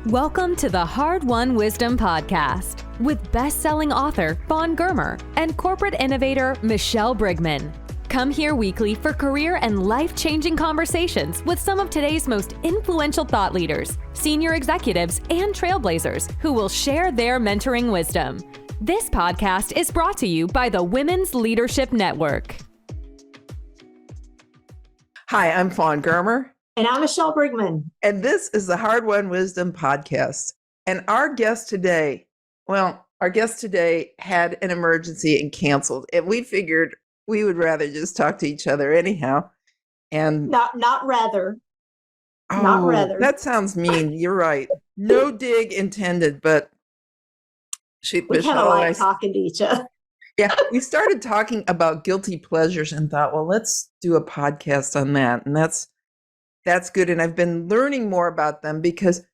Welcome to the Hard-Won Wisdom Podcast with best-selling author Fawn Germer and corporate innovator Michelle Brigman. Come here weekly for career and life-changing conversations with some of today's most influential thought leaders, senior executives, and trailblazers who will share their mentoring wisdom. This podcast is brought to you by the Women's Leadership Network. Hi, I'm Fawn Germer. And I'm Michelle Brigman. And this is the Hard-Won Wisdom Podcast. And our guest today had an emergency and canceled. And we figured we would rather just talk to each other anyhow. And not rather. That sounds mean. You're right. No dig intended, but we kind of like talking to each other. Yeah, we started talking about guilty pleasures and thought, well, let's do a podcast on that. And that's good. And I've been learning more about them because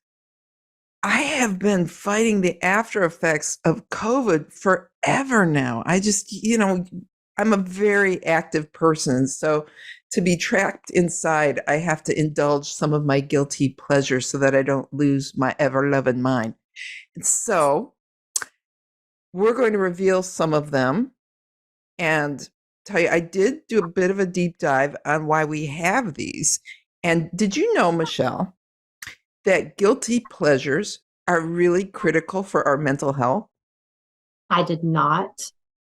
I have been fighting the after effects of COVID forever now. I just, I'm a very active person. So to be trapped inside, I have to indulge some of my guilty pleasures so that I don't lose my ever-loving mind. And so we're going to reveal some of them and tell you, I did do a bit of a deep dive on why we have these. And did you know, Michelle, that guilty pleasures are really critical for our mental health? I did not.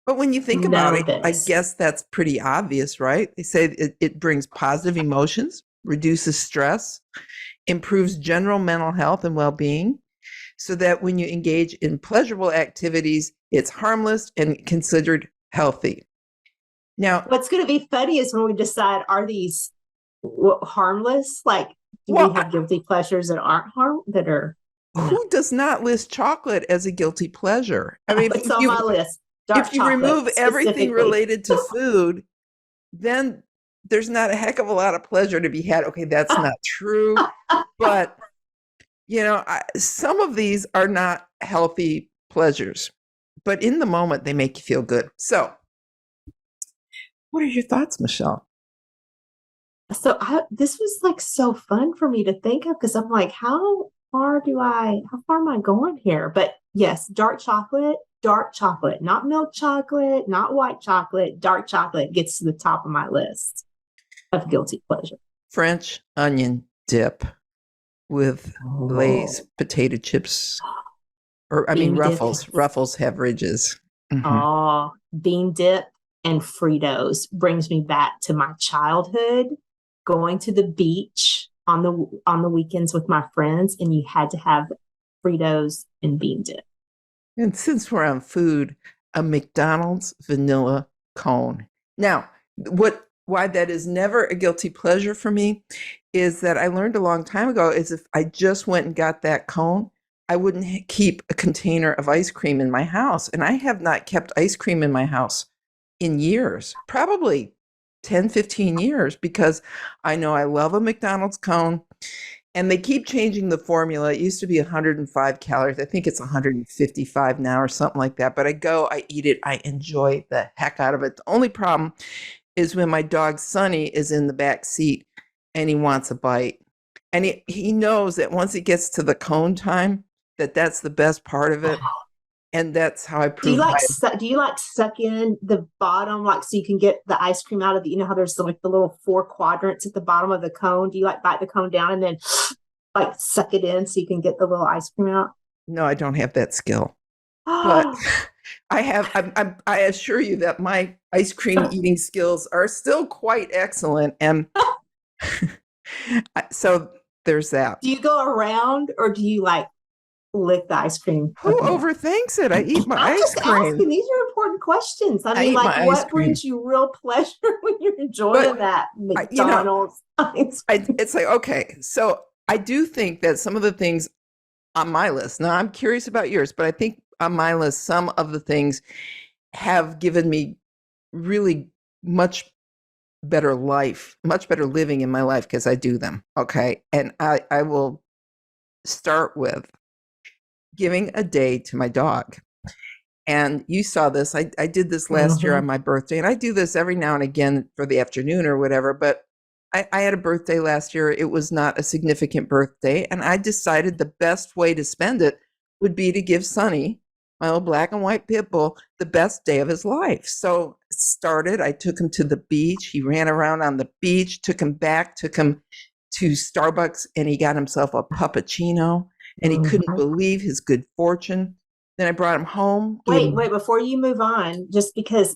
But when you think about it, this. I guess that's pretty obvious, right? They say it brings positive emotions, reduces stress, improves general mental health and well-being, so that when you engage in pleasurable activities, it's harmless and considered healthy. Now, what's going to be funny is when we decide, are these harmless? Like, do we have guilty pleasures that aren't Who does not list chocolate as a guilty pleasure? I mean, it's on my list. If you remove everything related to food, then there's not a heck of a lot of pleasure to be had. Okay, that's not true. But, some of these are not healthy pleasures. But in the moment, they make you feel good. So what are your thoughts, Michelle? So this was like so fun for me to think of because I'm like, how far am I going here? But yes, dark chocolate, not milk chocolate, not white chocolate, dark chocolate gets to the top of my list of guilty pleasure. French onion dip with Lay's potato chips, Ruffles. Ruffles have ridges. Mm-hmm. Bean dip and Fritos brings me back to my childhood. Going to the beach on the weekends with my friends, and you had to have Fritos and bean dip. And since we're on food, a McDonald's vanilla cone. Now, why that is never a guilty pleasure for me is that I learned a long time ago is if I just went and got that cone, I wouldn't keep a container of ice cream in my house. And I have not kept ice cream in my house in years, probably 10, 15 years, because I know I love a McDonald's cone and they keep changing the formula. It used to be 105 calories. I think it's 155 now or something like that. But I eat it. I enjoy the heck out of it. The only problem is when my dog Sonny is in the back seat and he wants a bite. And he knows that once it gets to the cone time, that's the best part of it. And that's how I prove. Do you like suck in the bottom, like so you can get the ice cream out of how there's the little 4 quadrants at the bottom of the cone? Do you like bite the cone down and then like suck it in so you can get the little ice cream out? No, I don't have that skill. But I have. I assure you that my ice cream eating skills are still quite excellent. And so there's that. Do you go around or do you lick the ice cream? Who overthinks it? I eat my ice cream. Asking. These are important questions. I mean, what brings you real pleasure when you're enjoying that McDonald's ice cream? It's like, okay, so I do think that some of the things on my list, now I'm curious about yours, but I think on my list, some of the things have given me really much better life, much better living in my life because I do them. Okay. And I will start with giving a day to my dog. And you saw this. I did this last year on my birthday, and I do this every now and again for the afternoon or whatever, but I had a birthday last year. It was not a significant birthday. And I decided the best way to spend it would be to give Sonny, my little black and white pit bull, the best day of his life. So I took him to the beach. He ran around on the beach, took him to Starbucks, and he got himself a puppuccino, and he couldn't believe his good fortune. Then I brought him home. Wait, before you move on, just because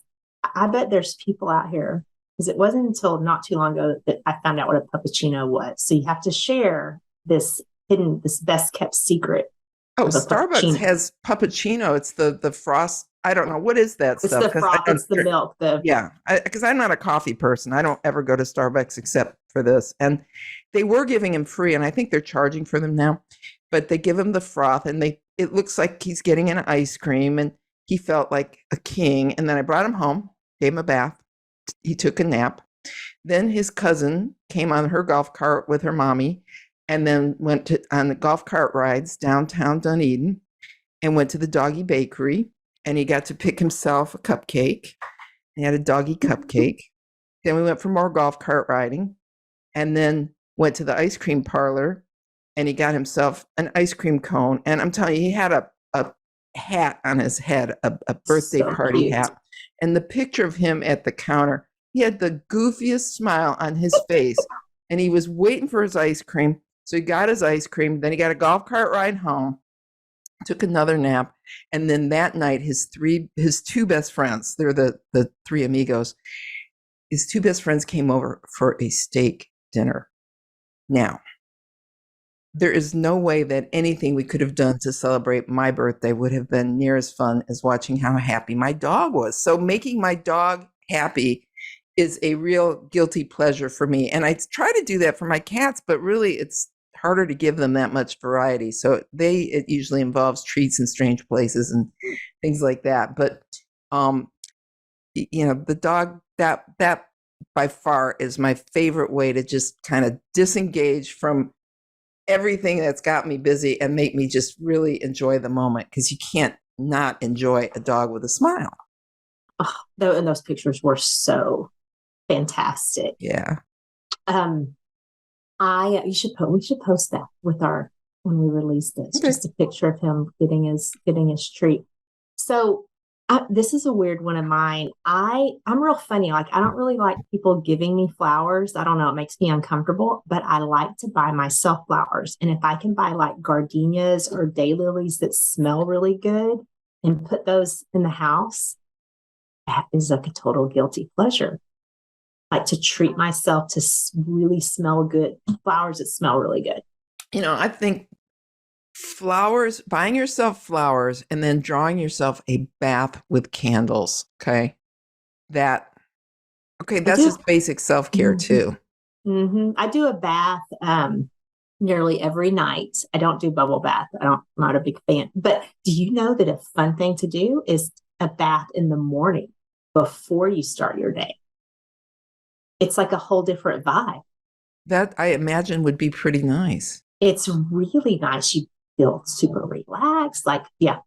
I bet there's people out here, because it wasn't until not too long ago that I found out what a puppuccino was. So you have to share this best kept secret. Oh, Starbucks has puppuccino. It's the frost. I don't know. What is that stuff? It's the froth. It's the milk. Yeah, because I'm not a coffee person. I don't ever go to Starbucks except for this. And they were giving him free, and I think they're charging for them now. But they give him the froth, and it looks like he's getting an ice cream, and he felt like a king. And then I brought him home, gave him a bath. He took a nap. Then his cousin came on her golf cart with her mommy, and then went on the golf cart rides downtown Dunedin, and went to the doggy bakery, and he got to pick himself a cupcake. He had a doggy cupcake. Then we went for more golf cart riding, and then went to the ice cream parlor, and he got himself an ice cream cone. And I'm telling you, he had a hat on his head, a birthday party hat. And the picture of him at the counter, he had the goofiest smile on his face, and he was waiting for his ice cream. So he got his ice cream. Then he got a golf cart ride home, took another nap. And then that night, his two best friends, they're the three amigos, his two best friends came over for a steak dinner. Now, there is no way that anything we could have done to celebrate my birthday would have been near as fun as watching how happy my dog was. So making my dog happy is a real guilty pleasure for me. And I try to do that for my cats, but really it's harder to give them that much variety. So it usually involves treats in strange places and things like that. But, the dog, that by far is my favorite way to just kind of disengage from everything that's got me busy and make me just really enjoy the moment, because you can't not enjoy a dog with a smile. Oh, and those pictures were so fantastic. Yeah. We should post that when we release this, okay. Just a picture of him getting his treat. So this is a weird one of mine. I'm real funny. Like, I don't really like people giving me flowers. I don't know. It makes me uncomfortable, but I like to buy myself flowers. And if I can buy like gardenias or daylilies that smell really good and put those in the house, that is like a total guilty pleasure. Like to treat myself to really smell good, flowers that smell really good. I think buying yourself flowers and then drawing yourself a bath with candles. Okay. That's just basic self-care too. Mm-hmm. I do a bath nearly every night. I don't do bubble bath. I'm not a big fan, but do you know that a fun thing to do is a bath in the morning before you start your day? It's like a whole different vibe. That I imagine would be pretty nice. It's really nice. You feel super relaxed.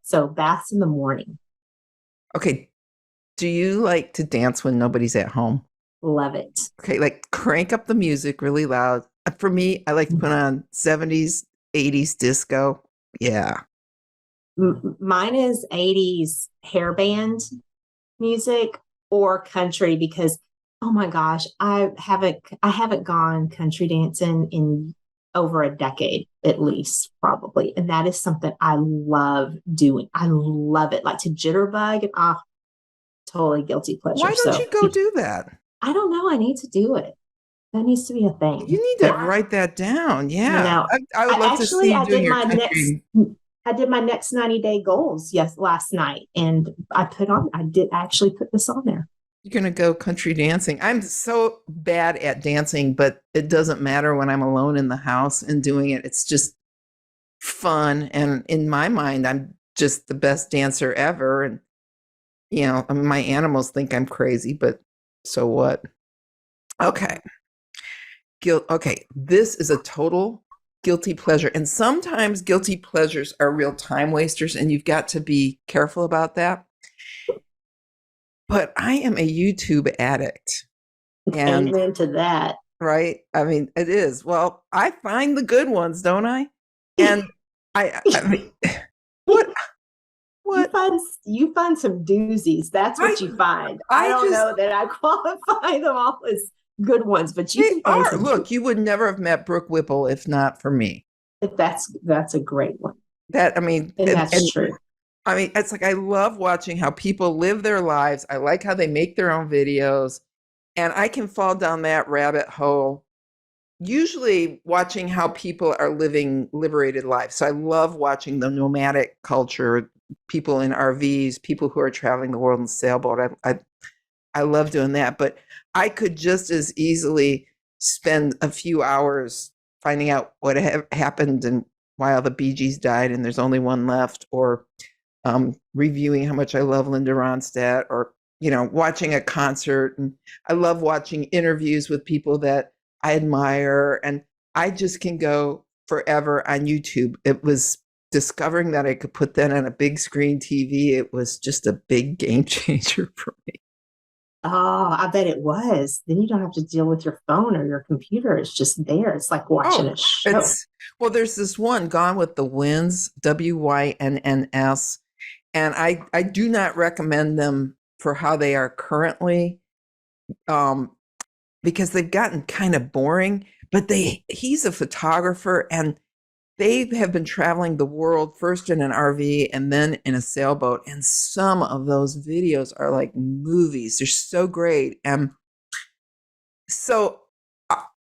So baths in the morning. Okay. Do you like to dance when nobody's at home? Love it. Okay, like crank up the music really loud. For me, I like to put on 70s, 80s disco. Yeah. Mine is 80s hair band music or country, because oh my gosh, I haven't gone country dancing in over a decade at least, probably. And that is something I love doing. I love it. Like to jitterbug and totally guilty pleasure. Why don't you go do that? I don't know. I need to do it. That needs to be a thing. You need to write that down. Yeah. I would love to see you doing your country. I did my next 90-day goals last night, and I did actually put this on there. You're going to go country dancing. I'm so bad at dancing, but it doesn't matter when I'm alone in the house and doing it. It's just fun. And in my mind, I'm just the best dancer ever. And, my animals think I'm crazy, but so what? Okay. Okay. This is a total guilty pleasure. And sometimes guilty pleasures are real time wasters, and you've got to be careful about that. But I am a YouTube addict. And into that. right? I mean, it is. Well, I find the good ones, don't I? And I mean, what, You what? find some doozies. That's what you find. I I don't just, know that I qualify them all as good ones, but you they can find are. some. Look, you would never have met Brooke Whipple if not for me. That's a great one, That, I mean, and that's true. I mean, it's like I love watching how people live their lives. I like how they make their own videos, and I can fall down that rabbit hole. Usually, watching how people are living liberated lives. So I love watching the nomadic culture, people in RVs, people who are traveling the world in sailboat. I love doing that, but I could just as easily spend a few hours finding out what happened and why all the Bee Gees died and there's only one left, or reviewing how much I love Linda Ronstadt, or watching a concert. And I love watching interviews with people that I admire, and I just can go forever on YouTube. It was discovering that I could put that on a big screen TV. It was just a big game changer for me. Oh, I bet it was. Then you don't have to deal with your phone or your computer. It's just there. It's like watching a show. There's this one, Gone with the Winds, WYNNS, and I do not recommend them for how they are currently, because they've gotten kind of boring. But he's a photographer, and they have been traveling the world first in an RV and then in a sailboat. And some of those videos are like movies. They're so great. And so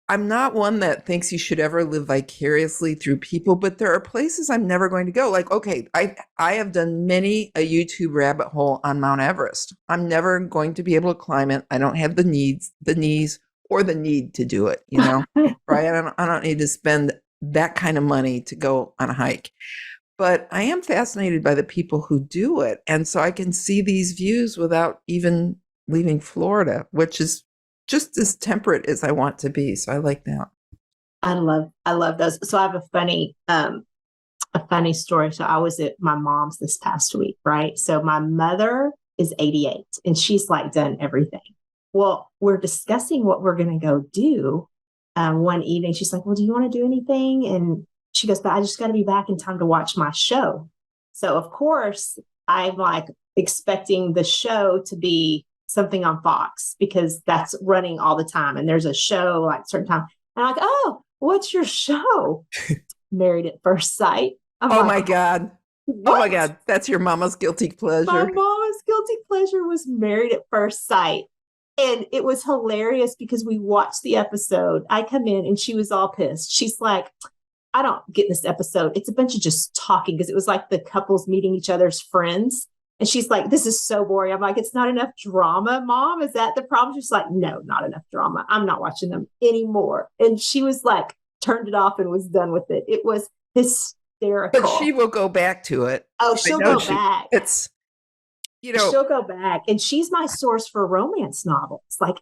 I'm not one that thinks you should ever live vicariously through people, but there are places I'm never going to go. Like, okay, I have done many a YouTube rabbit hole on Mount Everest. I'm never going to be able to climb it. I don't have the knees, or the need to do it, right? I don't need to spend that kind of money to go on a hike. But I am fascinated by the people who do it. And so I can see these views without even leaving Florida, which is just as temperate as I want to be. So I like that. I love those. So I have a funny story. So I was at my mom's this past week, right? So my mother is 88 and she's like done everything. Well, we're discussing what we're going to go do. One evening, she's like, well, do you want to do anything? And she goes, but I just got to be back in time to watch my show. So of course, I'm like expecting the show to be something on Fox because that's running all the time. And there's a show like certain time. And I'm like, oh, what's your show? Married at First Sight. My God. What? Oh my God. That's your mama's guilty pleasure. My mama's guilty pleasure was Married at First Sight. And it was hilarious because we watched the episode. I come in and she was all pissed. She's like, I don't get this episode. It's a bunch of just talking, because it was like the couples meeting each other's friends. And she's like, this is so boring. I'm like, it's not enough drama, Mom. Is that the problem? She's like, no, not enough drama. I'm not watching them anymore. And she was like, turned it off and was done with it. It was hysterical. But she will go back to it. Oh, she'll go back. It's, she'll go back, and she's my source for romance novels. Like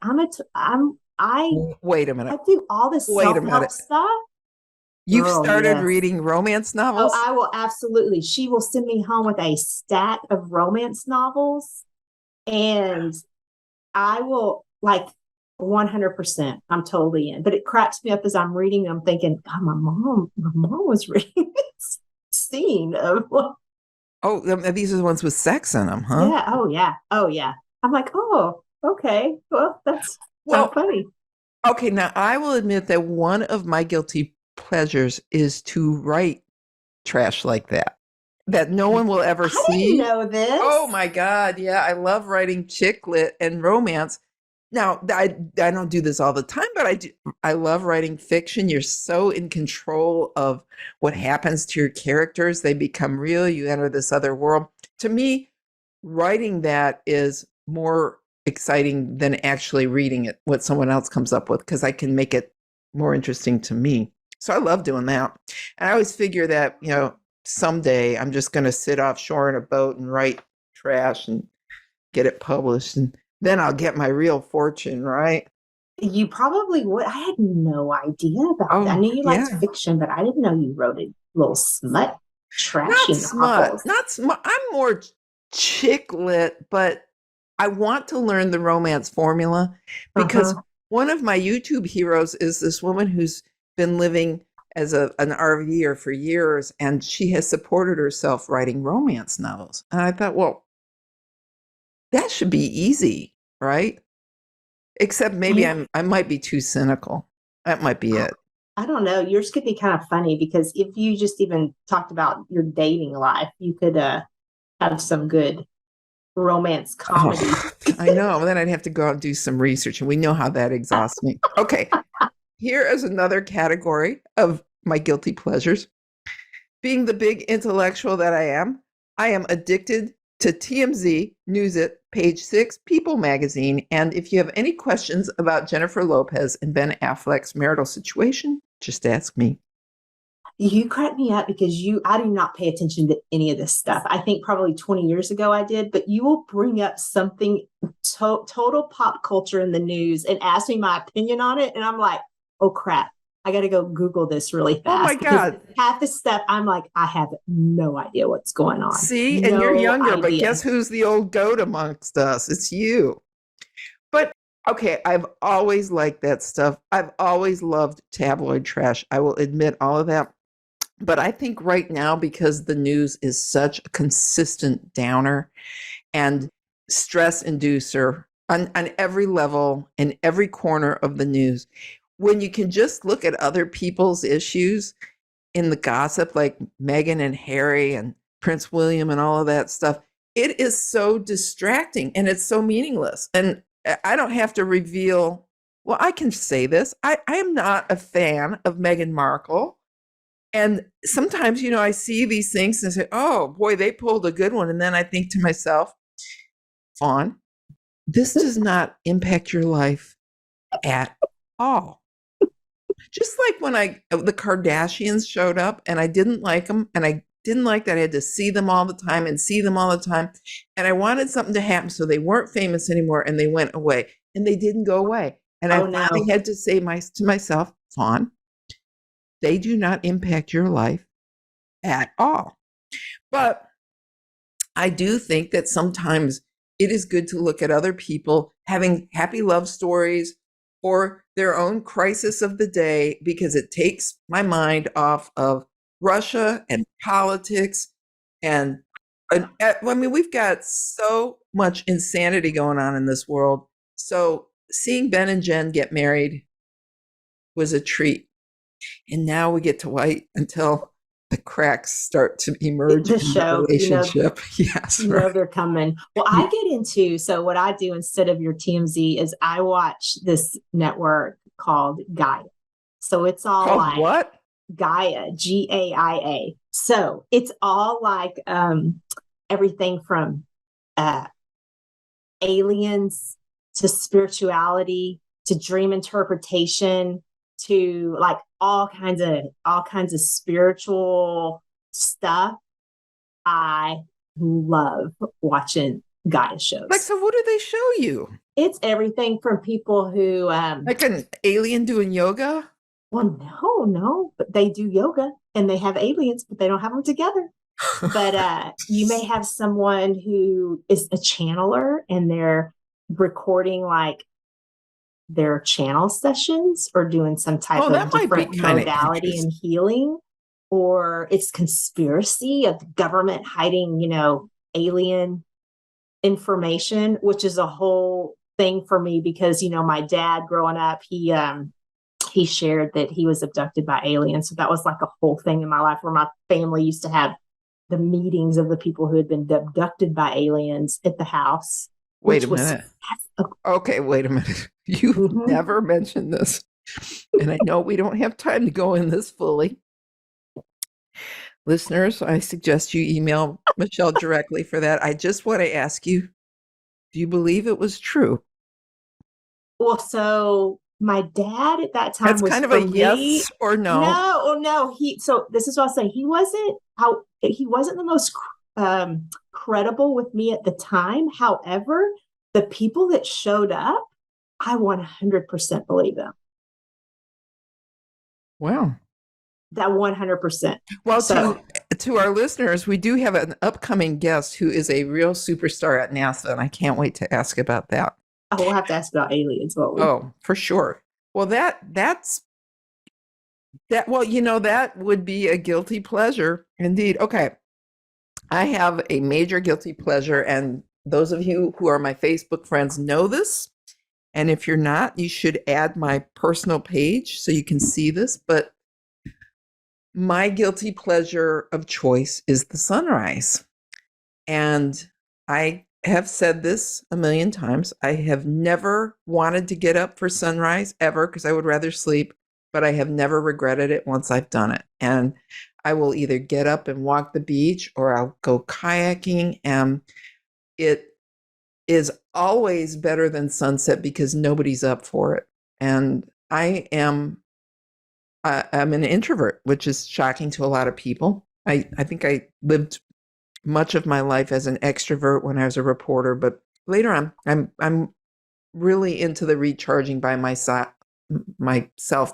wait a minute. I do all this self-help stuff. You've started reading romance novels? Oh, I will absolutely. She will send me home with a stack of romance novels, and I will 100%. I'm totally in. But it cracks me up as I'm reading them, thinking, God, my mom was reading this scene of. Oh, these are the ones with sex in them, huh? Yeah. Oh, yeah. I'm like, oh, okay. Well, that's so funny. Okay, now I will admit that one of my guilty pleasures is to write trash like that no one will ever see. I didn't know this. Oh my God. Yeah, I love writing chick lit and romance. Now, I don't do this all the time, but I love writing fiction. You're so in control of what happens to your characters. They become real. You enter this other world. To me, writing that is more exciting than actually reading it, what someone else comes up with, because I can make it more interesting to me. So I love doing that. And I always figure that, someday I'm just going to sit offshore in a boat and write trash and get it published. And then I'll get my real fortune, right? You probably would. I had no idea about that. I knew you liked fiction, but I didn't know you wrote a little smut, trashy novels. Not smut. I'm more chick lit, but I want to learn the romance formula because One of my YouTube heroes is this woman who's been living as an RVer for years, and she has supported herself writing romance novels. And I thought, well, that should be easy, right? Except maybe I might be too cynical. That might be it. I don't know. Yours could be kind of funny because if you just even talked about your dating life, you could have some good romance comedy. Oh, I know. Then I'd have to go out and do some research, and we know how that exhausts me. Okay. Here is another category of my guilty pleasures. Being the big intellectual that I am addicted to TMZ, News It, Page 6, People magazine. And if you have any questions about Jennifer Lopez and Ben Affleck's marital situation, just ask me. You crack me up because I do not pay attention to any of this stuff. I think probably 20 years ago I did, but you will bring up something total pop culture in the news and ask me my opinion on it. And I'm like, oh crap, I got to go Google this really fast. Oh my God. Half the stuff, I'm like, I have no idea what's going on. See, and you're younger, but guess who's the old goat amongst us? It's you. But okay, I've always liked that stuff. I've always loved tabloid trash. I will admit all of that. But I think right now, because the news is such a consistent downer and stress inducer on every level, in every corner of the news, when you can just look at other people's issues in the gossip, like Meghan and Harry and Prince William and all of that stuff, it is so distracting and it's so meaningless. And I don't have to reveal, well, I can say this. I am not a fan of Meghan Markle. And sometimes, I see these things and I say, oh boy, they pulled a good one. And then I think to myself, Fawn, this does not impact your life at all. Just like when the Kardashians showed up and I didn't like them, and I didn't like that I had to see them all the time and see them all the time. And I wanted something to happen so they weren't famous anymore and they went away, and they didn't go away. And I finally had to say to myself, Fawn, they do not impact your life at all. But I do think that sometimes it is good to look at other people having happy love stories or their own crisis of the day, because it takes my mind off of Russia and politics. And I mean, we've got so much insanity going on in this world. So seeing Ben and Jen get married was a treat. And now we get to wait until the cracks start to emerge in the relationship. Yes, they're coming. Well, I get into, so what I do instead of your TMZ is I watch this network called Gaia. So it's all called like what? Gaia, Gaia. So it's all like everything from aliens to spirituality to dream interpretation to like all kinds of spiritual stuff. I love watching Gaia shows. Like, so what do they show you? It's everything from people who like an alien doing yoga. Well, no, but they do yoga and they have aliens, but they don't have them together. But you may have someone who is a channeler and they're recording like their channel sessions or doing some type of different modality and healing, or it's conspiracy of the government hiding, alien information, which is a whole thing for me because, my dad growing up, he shared that he was abducted by aliens. So that was like a whole thing in my life where my family used to have the meetings of the people who had been abducted by aliens at the house. Wait a minute. Okay, wait a minute. You've never mentioned this. And I know we don't have time to go in this fully. Listeners, I suggest you email Michelle directly for that. I just want to ask you, do you believe it was true? Well, so my dad at that time was kind of a yes or no. No. So this is what I'll say. He wasn't the most credible with me at the time. However, the people that showed up, I 100% believe them. Wow. That 100%. Well, to our listeners, we do have an upcoming guest who is a real superstar at NASA, and I can't wait to ask about that. Oh, we'll have to ask about aliens, won't we? Oh, for sure. Well, that's that. Well, that would be a guilty pleasure indeed. Okay. I have a major guilty pleasure, and those of you who are my Facebook friends know this. And if you're not, you should add my personal page so you can see this. But my guilty pleasure of choice is the sunrise. And I have said this a million times. I have never wanted to get up for sunrise ever because I would rather sleep, but I have never regretted it once I've done it. And I will either get up and walk the beach or I'll go kayaking. And it is always better than sunset because nobody's up for it. And I'm an introvert, which is shocking to a lot of people. I think I lived much of my life as an extrovert when I was a reporter, but later on, I'm really into the recharging by myself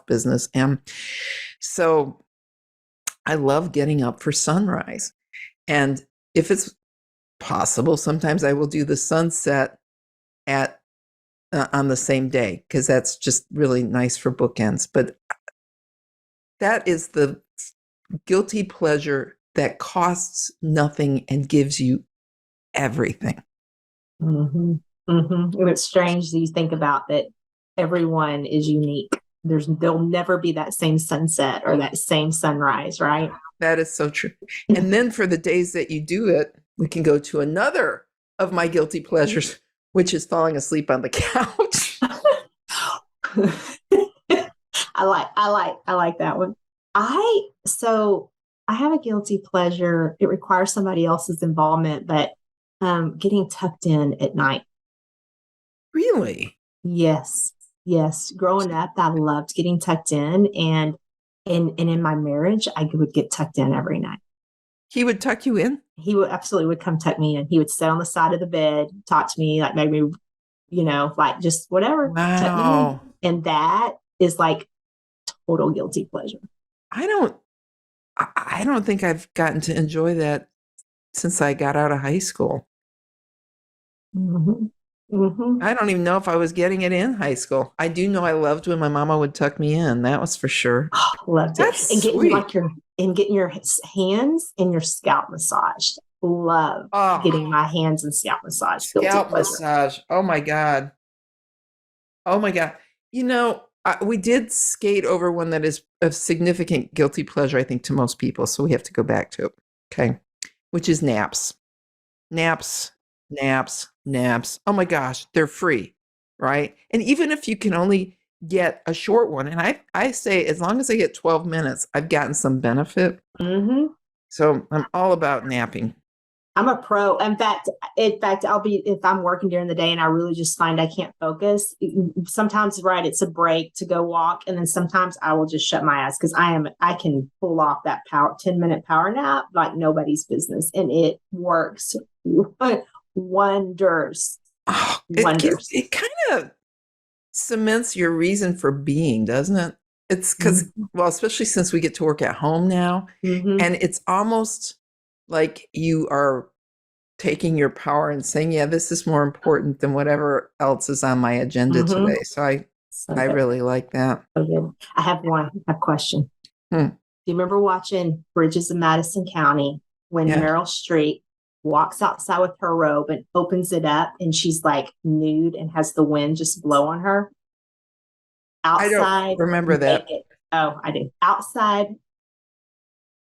business, and so I love getting up for sunrise. And if it's possible, sometimes I will do the sunset at on the same day because that's just really nice for bookends. But that is the guilty pleasure that costs nothing and gives you everything. Mm-hmm. Mm-hmm. And it's strange that you think about that everyone is unique. There'll never be that same sunset or that same sunrise, right? That is so true. And then for the days that you do it, we can go to another of my guilty pleasures, which is falling asleep on the couch. I like that one. So I have a guilty pleasure. It requires somebody else's involvement, but getting tucked in at night. Really? Yes. Yes. Growing up, I loved getting tucked in, and in my marriage, I would get tucked in every night. He would tuck you in? He would come tuck me in. He would sit on the side of the bed, talk to me, like maybe, like just whatever. Wow. Tuck me in. And that is like total guilty pleasure. I don't think I've gotten to enjoy that since I got out of high school. Mm-hmm. Mm-hmm. I don't even know if I was getting it in high school. I do know I loved when my mama would tuck me in. That was for sure. Oh, loved it. That's and getting sweet. getting your hands and your scalp massaged. Love getting my hands and scalp massaged. Scalp massage. Oh my God. Oh my God. We did skate over one that is a significant guilty pleasure, I think, to most people. So we have to go back to it. Okay. Which is naps. Naps. Oh my gosh. They're free. Right. And even if you can only get a short one, and I say as long as I get 12 minutes, I've gotten some benefit. Mm-hmm. So I'm all about napping. I'm a pro. In fact, if I'm working during the day and I really just find I can't focus, sometimes, right, it's a break to go walk. And then sometimes I will just shut my eyes because I can pull off that 10-minute power nap like nobody's business. And it works wonders. Oh, Wonders. It kind of cements your reason for being, doesn't it? It's because, well, especially since we get to work at home now, and it's almost like you are taking your power and saying, yeah, this is more important than whatever else is on my agenda today. So I really like that. Okay. I have a question. Do you remember watching Bridges of Madison County when Meryl Streep walks outside with her robe and opens it up and she's like nude and has the wind just blow on her? Outside. I don't remember that. Oh, I do. Outside.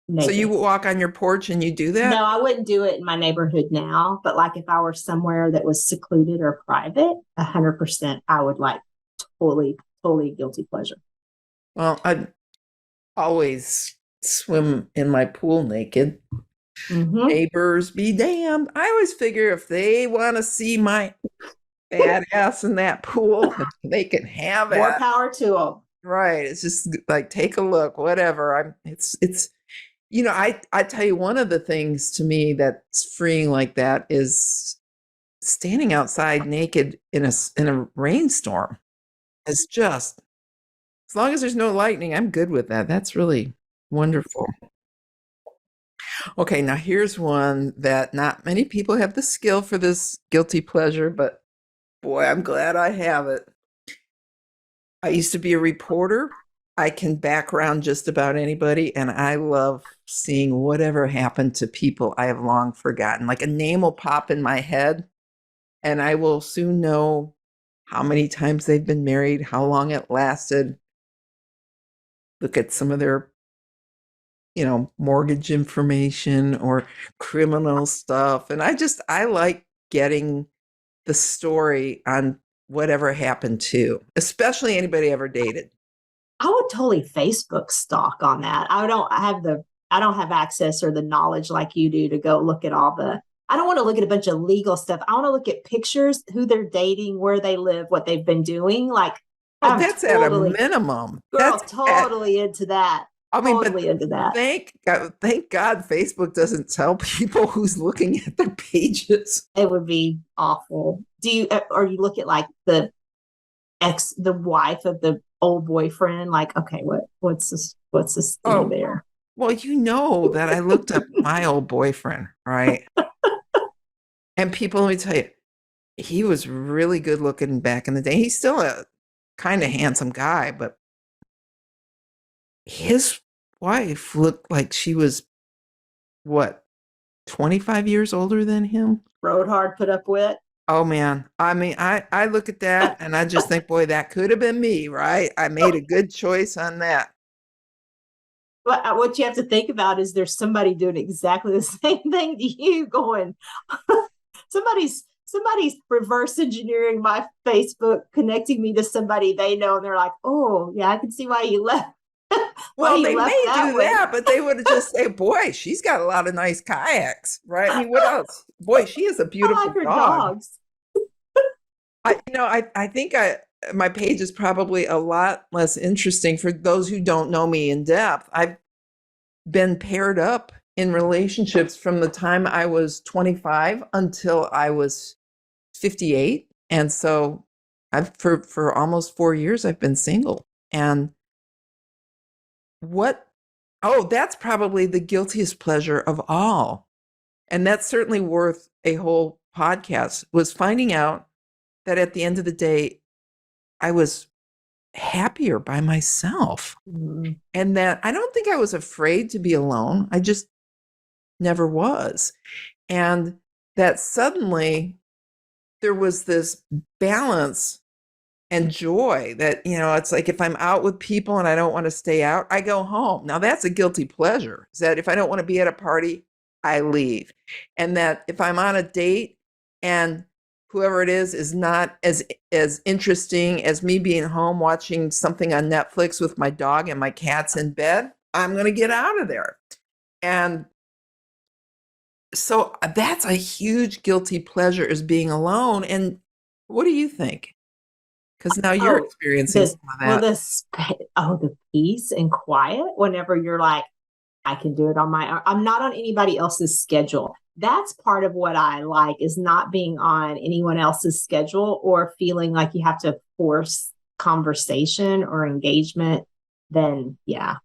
Naked. So you walk on your porch and you do that? No, I wouldn't do it in my neighborhood now. But like if I were somewhere that was secluded or private, 100%, I would like totally guilty pleasure. Well, I'd always swim in my pool naked. Neighbors be damned. I always figure if they want to see my bad ass in that pool, they can have it. More power to them. Right. It's just like, take a look, whatever. It's I tell you, one of the things to me that's freeing like that is standing outside naked in a rainstorm. It's just, as long as there's no lightning, I'm good with that. That's really wonderful. Okay, now here's one that not many people have the skill for this guilty pleasure, but Boy, I'm glad I have it. I used to be a reporter. I can background just about anybody, and I love seeing whatever happened to people I have long forgotten. Like a name will pop in my head, and I will soon know how many times they've been married, how long it lasted. Look at some of their, mortgage information or criminal stuff. And I like getting the story on whatever happened to, especially anybody ever dated. I would totally Facebook stalk on that. I don't have access or the knowledge like you do to go look at I don't want to look at a bunch of legal stuff. I want to look at pictures, who they're dating, where they live, what they've been doing. Like, Oh, that's at a minimum. Girl, That's totally into that. I mean, totally into that. Thank God Facebook doesn't tell people who's looking at their pages. It would be awful. Or you look at like the wife of the old boyfriend, like, okay, what's this thing there? Well, that I looked up my old boyfriend, right? And people, let me tell you, he was really good looking back in the day. He's still a kind of handsome guy, but his wife looked like she was, 25 years older than him? Rode hard, put up with. Oh, man. I mean, I look at that and I just think, boy, that could have been me, right? I made a good choice on that. But what you have to think about is there's somebody doing exactly the same thing to you going, somebody's reverse engineering my Facebook, connecting me to somebody they know, and they're like, oh, yeah, I can see why you left. Well, they may do that, but they would just say, boy, she's got a lot of nice kayaks, right? I mean, what else? Boy, she is a beautiful I like her dog. dogs. I think my page is probably a lot less interesting for those who don't know me in depth. I've been paired up in relationships from the time I was 25 until I was 58. And so for almost 4 years, I've been single. And that's probably the guiltiest pleasure of all. And that's certainly worth a whole podcast, was finding out that at the end of the day, I was happier by myself. Mm-hmm. And that I don't think I was afraid to be alone. I just never was. And that suddenly there was this balance and joy that, it's like if I'm out with people and I don't want to stay out, I go home. Now that's a guilty pleasure, is that if I don't want to be at a party, I leave. And that if I'm on a date and whoever it is not as interesting as me being home watching something on Netflix with my dog and my cats in bed, I'm going to get out of there. And so that's a huge guilty pleasure, is being alone. And what do you think? Because now you're experiencing some of that. The peace and quiet whenever you're like, I can do it on my own. I'm not on anybody else's schedule. That's part of what I like, is not being on anyone else's schedule or feeling like you have to force conversation or engagement. Then, yeah.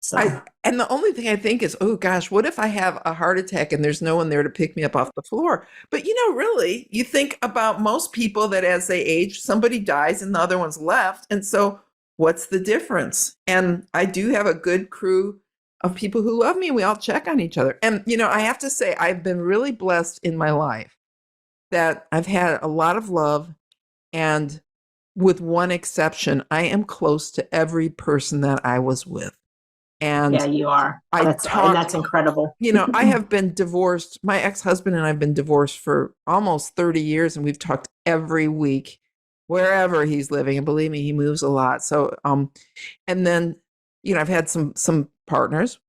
So. And the only thing I think is, oh gosh, what if I have a heart attack and there's no one there to pick me up off the floor? But really, you think about most people that as they age, somebody dies and the other one's left. And so what's the difference? And I do have a good crew of people who love me. We all check on each other. And, I have to say, I've been really blessed in my life that I've had a lot of love. And with one exception, I am close to every person that I was with. And yeah, you are. That's incredible. I have been divorced. My ex-husband and I have been divorced for almost 30 years, and we've talked every week wherever he's living. And believe me, he moves a lot. So, and then, I've had some partners.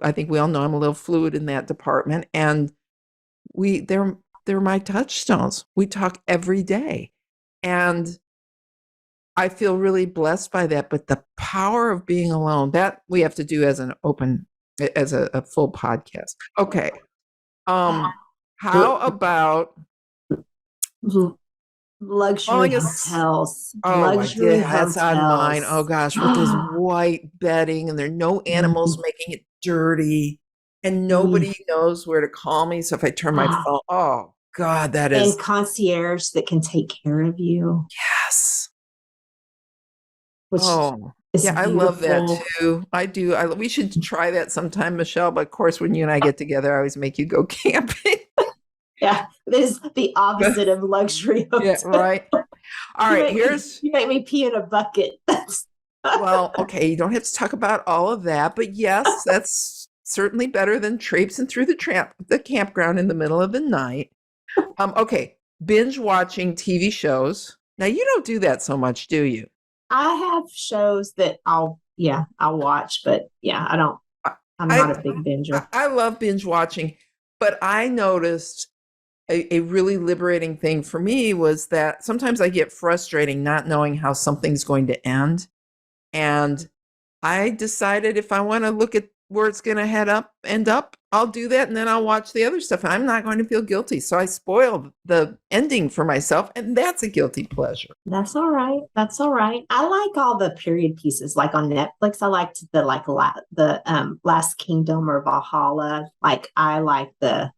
I think we all know I'm a little fluid in that department, and they're my touchstones. We talk every day, and I feel really blessed by that. But the power of being alone, that we have to do as a full podcast. Okay. How about luxury hotels? Luxury hotels. That's on mine. Oh gosh, with this white bedding, and there are no animals making it dirty, and nobody knows where to call me. So if I turn my phone, God, that and is concierge that can take care of you, yes. which Oh, is yeah, I love that beautiful. too. I do. We should try that sometime, Michelle. But of course, when you and I get together, I always make you go camping. Yeah, this is the opposite of luxury Yeah, hotel. right. All right, here's You make me pee in a bucket. well, okay, you don't have to talk about all of that, but yes, that's certainly better than traipsing through the campground in the middle of the night. Okay, binge watching TV shows. Now you don't do that so much, do you? I have shows that I'll watch, but yeah, I don't. I'm not I a big binger. I love binge watching, but I noticed a really liberating thing for me was that sometimes I get frustrating not knowing how something's going to end. And I decided if I want to look at where it's going to end up, I'll do that. And then I'll watch the other stuff. I'm not going to feel guilty. So I spoiled the ending for myself. And that's a guilty pleasure. That's all right. That's all right. I like all the period pieces, like on Netflix. I liked the Last Kingdom or Valhalla. Like I like the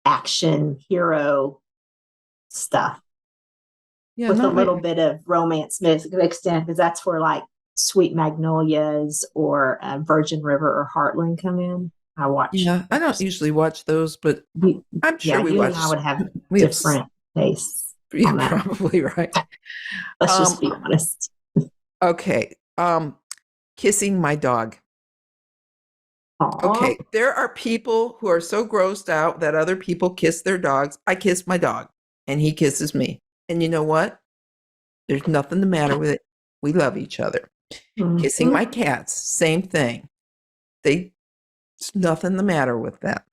action hero stuff Yeah, with a not little my, bit of romance mixed in, because that's where like Sweet Magnolias or Virgin River or Heartland come in. I watch. yeah, I don't usually watch those, but You, I'm sure yeah, we you watch. and I would have We have, different tastes you're on that. probably right. Let's just be honest. Okay. Kissing my dog. Aww. Okay, there are people who are so grossed out that other people kiss their dogs. I kiss my dog, and he kisses me. And you know what? There's nothing the matter with it. We love each other. Kissing my cats, same thing. There's nothing the matter with that.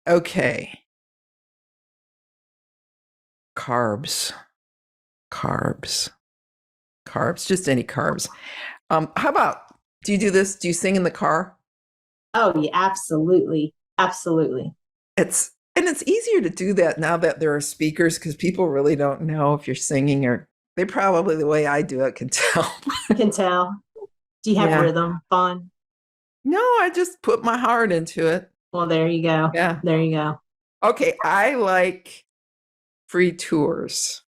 Okay. Carbs, just any carbs. How about, do you do this? Do you sing in the car? Oh yeah, absolutely. Absolutely. It's easier to do that now that there are speakers because people really don't know if you're singing or they probably the way I do it can tell. Can tell. Do you have Yeah. rhythm, Fawn? No, I just put my heart into it. Well, there you go. Yeah. There you go. Okay, I like free tours.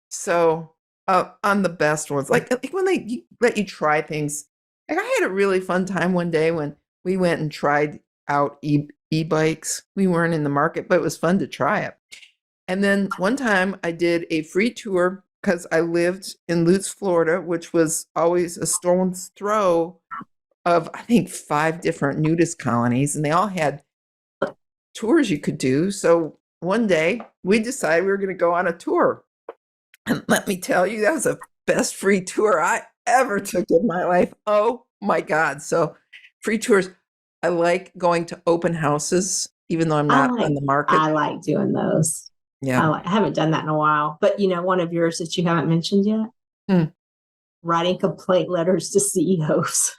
So on the best ones, like when they let you try things. Like I had a really fun time one day when we went and tried out e-bikes. We weren't in the market, but it was fun to try it. And then one time I did a free tour because I lived in Lutz, Florida, which was always a stone's throw of, I think, 5 different nudist colonies, and they all had tours you could do. So one day we decided we were going to go on a tour. And let me tell you, that was the best free tour I ever took in my life. Oh my God. So free tours, I like going to open houses, even though I'm not on the market. I like doing those. Yeah. I haven't done that in a while. But you know, one of yours that you haven't mentioned yet, writing complaint letters to CEOs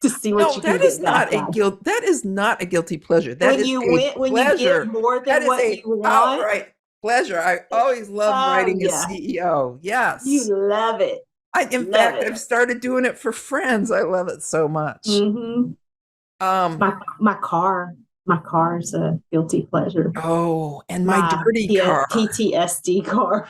to see what you can that is get not back a guilt. That is not a guilty pleasure. That when is you a win, when pleasure. you get more than what you want. Outright pleasure. I always love writing yeah. a CEO. Yes. You love it. In fact, I've started doing it for friends. I love it so much. Mm-hmm. My car is a guilty pleasure. Oh, and my dirty car. PTSD car.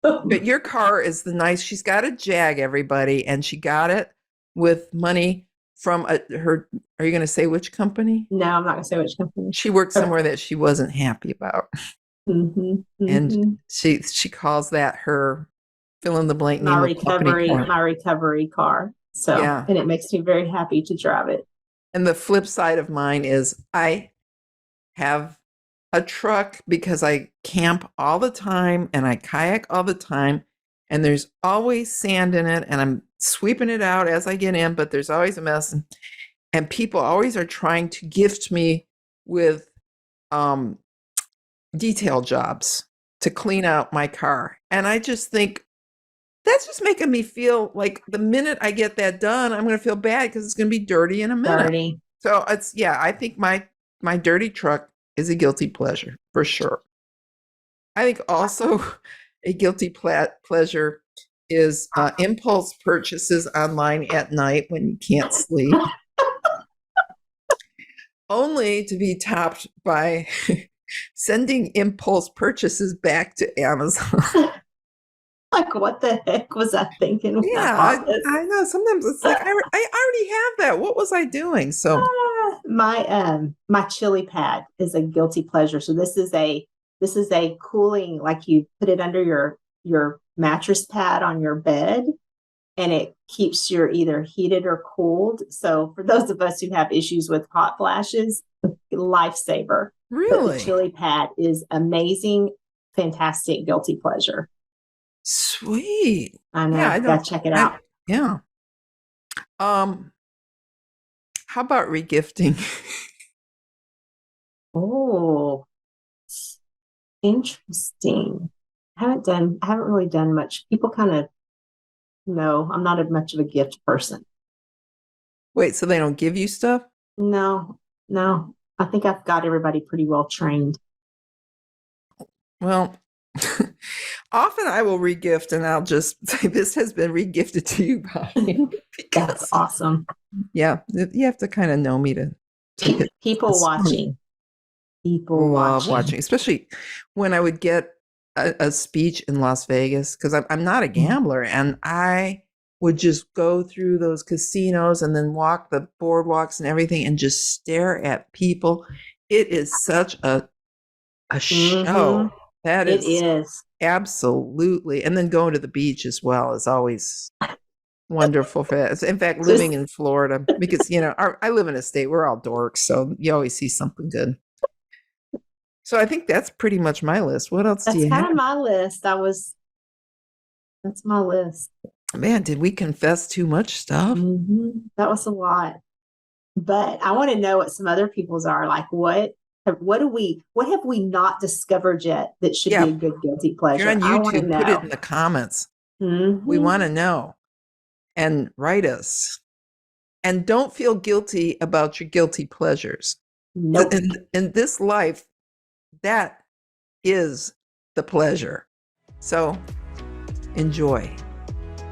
But your car is she's got a Jag, everybody, and she got it with money from her. Are you going to say which company? No, I'm not going to say which company. She worked somewhere that she wasn't happy about. And she calls that her fill in the blank name of company car. My recovery car. So, yeah. And it makes me very happy to drive it. And the flip side of mine is I have a truck because I camp all the time and I kayak all the time, and there's always sand in it, and I'm sweeping it out as I get in, but there's always a mess. And people always are trying to gift me with detail jobs to clean out my car. And I just think that's just making me feel like the minute I get that done, I'm going to feel bad because it's going to be dirty in a minute. Dirty. So I think my dirty truck is a guilty pleasure for sure. I think also a guilty pleasure is impulse purchases online at night when you can't sleep. only to be topped by sending impulse purchases back to Amazon. Like, what the heck was I thinking when I bought this? I know. Sometimes it's like, I already have that. What was I doing? So my chili pad is a guilty pleasure. So this is a cooling, like you put it under your mattress pad on your bed, and it keeps your either heated or cooled. So for those of us who have issues with hot flashes, lifesaver. Really? But the chili pad is amazing, fantastic, guilty pleasure. Sweet. I know. Yeah, gotta check it out. Yeah. How about regifting? Oh, interesting. I haven't really done much. People kind of know I'm not much of a gift person. Wait, so they don't give you stuff? No. I think I've got everybody pretty well trained. Well, often I will regift and I'll just say, this has been regifted to you by. That's awesome. Yeah. You have to kind of know me to people watching. People love watching, especially when I would get a speech in Las Vegas, because I'm not a gambler, and I would just go through those casinos and then walk the boardwalks and everything and just stare at people. It is such a show. That is absolutely. And then going to the beach as well is always wonderful for that. In fact, living in Florida, because I live in a state, we're all dorks, so you always see something good. So I think that's pretty much my list. What else do you have? That's kind of my list. That's my list. Man, did we confess too much stuff? That was a lot. But I want to know what some other people's are. Like, what have we not discovered yet that should be a good guilty pleasure? If you're on YouTube, put it in the comments. We want to know. And write us. And don't feel guilty about your guilty pleasures. Nope. In this life, that is the pleasure. So enjoy.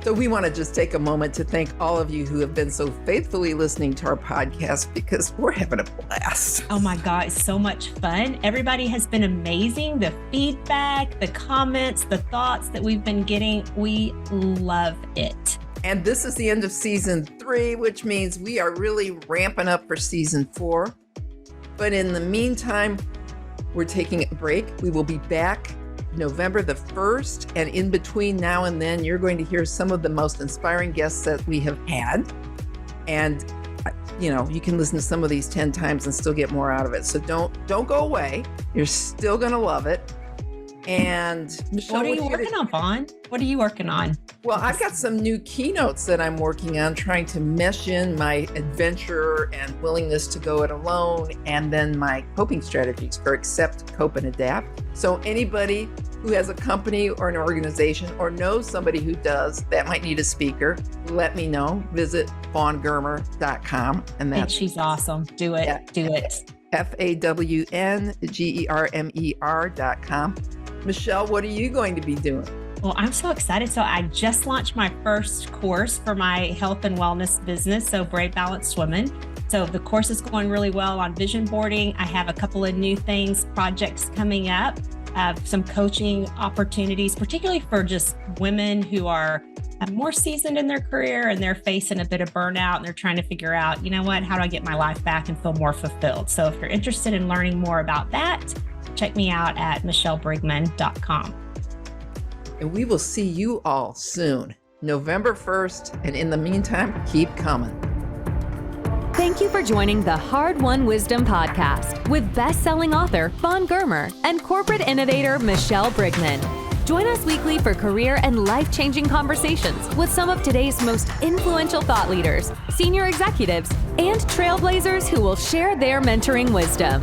So we want to just take a moment to thank all of you who have been so faithfully listening to our podcast, because we're having a blast. Oh my God, it's so much fun. Everybody has been amazing. The feedback, the comments, the thoughts that we've been getting, we love it. And this is the end of season 3, which means we are really ramping up for season 4. But in the meantime, we're taking a break. We will be back November the 1st. And in between now and then, you're going to hear some of the most inspiring guests that we have had. And, you can listen to some of these 10 times and still get more out of it. So don't go away. You're still going to love it. And Michelle, what are you working on, Fawn? What are you working on? Well, I've got some new keynotes that I'm working on, trying to mesh in my adventure and willingness to go it alone, and then my coping strategies for accept, cope, and adapt. So anybody who has a company or an organization or knows somebody who does that might need a speaker, let me know. Visit fawngermer.com. And that's, she's awesome. Do it. Yeah. Do it. FAWNGERMER.com. Michelle, what are you going to be doing? Well, I'm so excited. So I just launched my first course for my health and wellness business, so Brave Balanced Women. So the course is going really well on vision boarding. I have a couple of new projects coming up. I have some coaching opportunities, particularly for just women who are more seasoned in their career and they're facing a bit of burnout and they're trying to figure out, how do I get my life back and feel more fulfilled? So if you're interested in learning more about that, check me out at michellebrigman.com. And we will see you all soon, November 1st. And in the meantime, keep coming. Thank you for joining the Hard Won Wisdom podcast with best-selling author Fawn Germer and corporate innovator Michelle Brigman. Join us weekly for career and life-changing conversations with some of today's most influential thought leaders, senior executives, and trailblazers who will share their mentoring wisdom.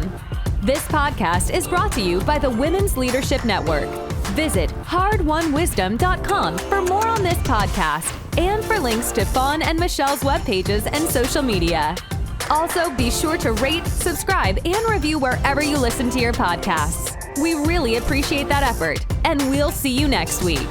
This podcast is brought to you by the Women's Leadership Network. Visit hardwonwisdom.com for more on this podcast and for links to Fawn and Michelle's web pages and social media. Also, be sure to rate, subscribe, and review wherever you listen to your podcasts. We really appreciate that effort, and we'll see you next week.